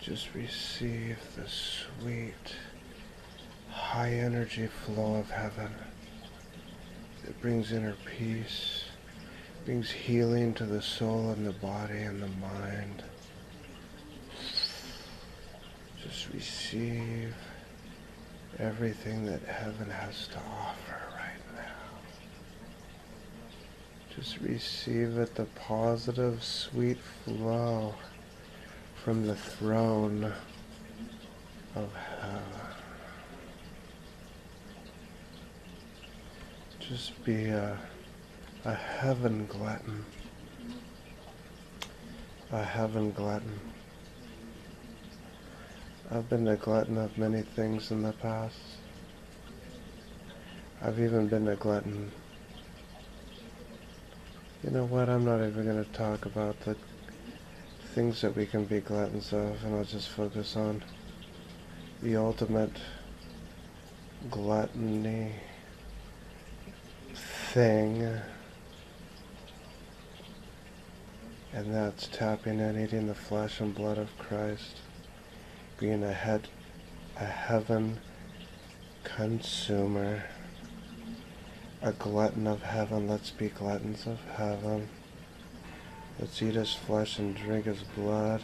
Just receive the sweet, high energy flow of heaven. It brings inner peace, brings healing to the soul and the body and the mind. Just receive everything that heaven has to offer right now. Just receive it, the positive, sweet flow from the throne of heaven. Just be a heaven glutton. A heaven glutton. I've been a glutton of many things in the past. I've even been a glutton. You know what? I'm not even going to talk about the things that we can be gluttons of, and I'll just focus on the ultimate gluttony thing, and that's tapping and eating the flesh and blood of Christ, being a heaven consumer, a glutton of heaven. Let's be gluttons of heaven. Let's eat his flesh and drink his blood,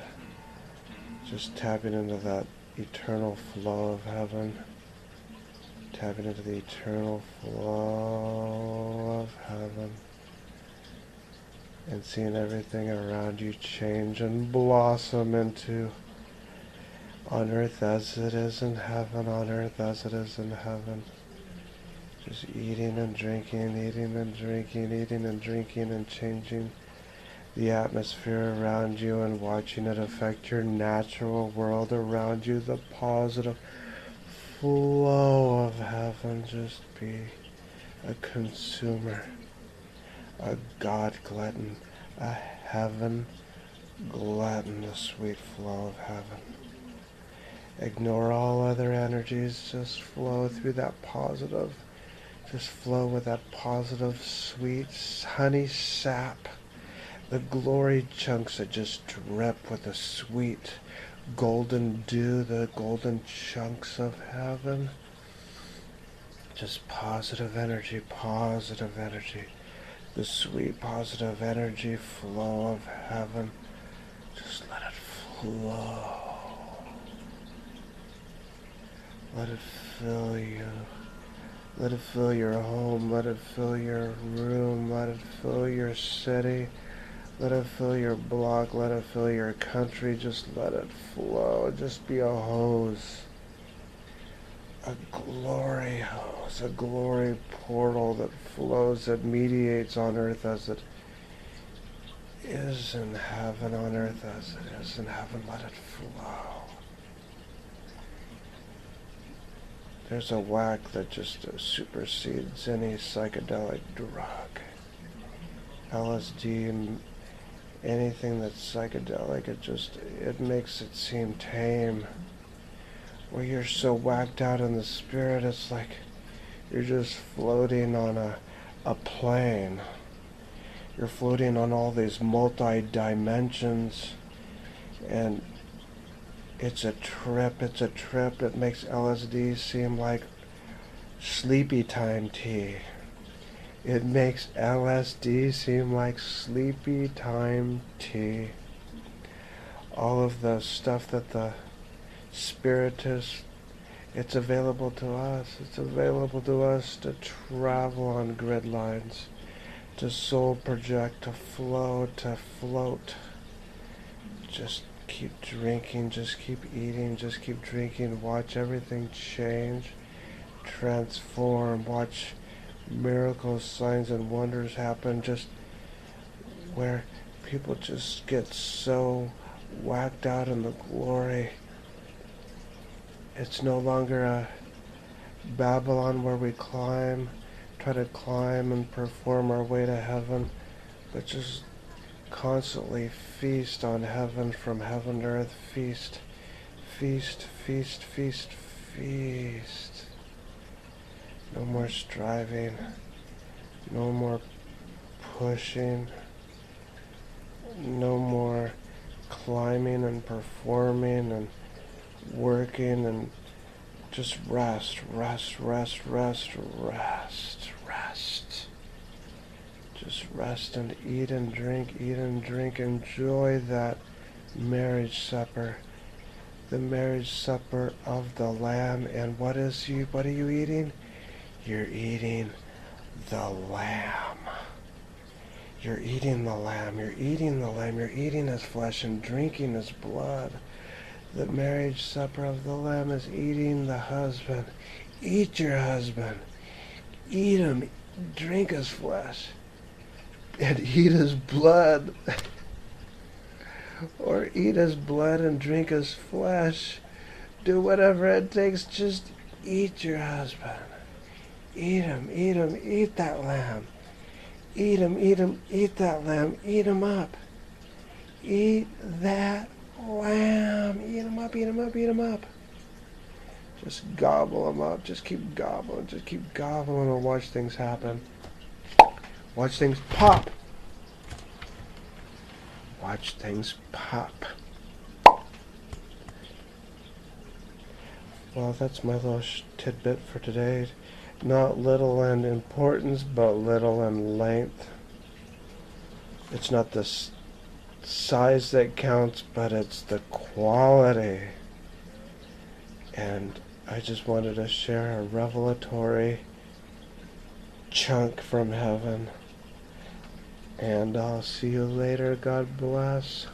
just tapping into that eternal flow of heaven. Tapping into the eternal flow of heaven and seeing everything around you change and blossom into on earth as it is in heaven, on earth as it is in heaven. Just eating and drinking, eating and drinking, eating and drinking, and changing the atmosphere around you and watching it affect your natural world around you, the positive flow of heaven. Just be a consumer, a God glutton, a heaven glutton, the sweet flow of heaven. Ignore all other energies, just flow through that positive, just flow with that positive, sweet, honey sap, the glory chunks that just drip with the sweet golden dew, the golden chunks of heaven. Just positive energy, the sweet positive energy flow of heaven. Just let it flow. Let it fill you. Let it fill your home. Let it fill your room. Let it fill your city. Let it fill your block. Let it fill your country. Just let it flow. Just be a hose. A glory hose. A glory portal that flows, that mediates on earth as it is in heaven, on earth as it is in heaven. Let it flow. There's a whack that just supersedes any psychedelic drug. LSD, anything that's psychedelic, it makes it seem tame. Where you're so whacked out in the spirit, it's like you're just floating on a plane. You're floating on all these multi-dimensions, and it's a trip. It makes LSD seem like sleepy time tea. It makes LSD seem like sleepy time tea. All of the stuff that the spiritists, it's available to us. It's available to us to travel on grid lines, to soul project, to flow, to float. Just keep drinking, just keep eating, just keep drinking. Watch everything change, transform. Watch miracles, signs, and wonders happen, just where people just get so whacked out in the glory. It's no longer a Babylon where we try to climb and perform our way to heaven, but just constantly feast on heaven, from heaven to earth. Feast, feast, feast, feast, feast. No more striving, no more pushing, no more climbing and performing and working, and just rest, rest, rest, rest, rest, rest. Just rest and eat and drink, eat and drink. Enjoy that marriage supper. The marriage supper of the Lamb. And what are you eating? You're eating the Lamb. You're eating the Lamb. You're eating the Lamb. You're eating his flesh and drinking his blood. The marriage supper of the Lamb is eating the husband. Eat your husband. Eat him. Drink his flesh. And eat his blood. Or eat his blood and drink his flesh. Do whatever it takes. Just eat your husband. Eat him, eat him, eat that lamb. Eat him, eat that lamb. Eat him up. Eat that lamb. Eat him up, eat him up, eat him up. Just gobble him up. Just keep gobbling. Just keep gobbling and watch things happen. Watch things pop. Watch things pop. Well, that's my little tidbit for today. Not little in importance, but little in length. It's not the size that counts, but it's the quality. And I just wanted to share a revelatory chunk from heaven. And I'll see you later. God bless.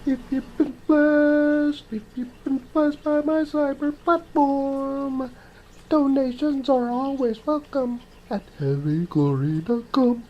If you've been blessed by my cyber platform, donations are always welcome at heavyglory.com.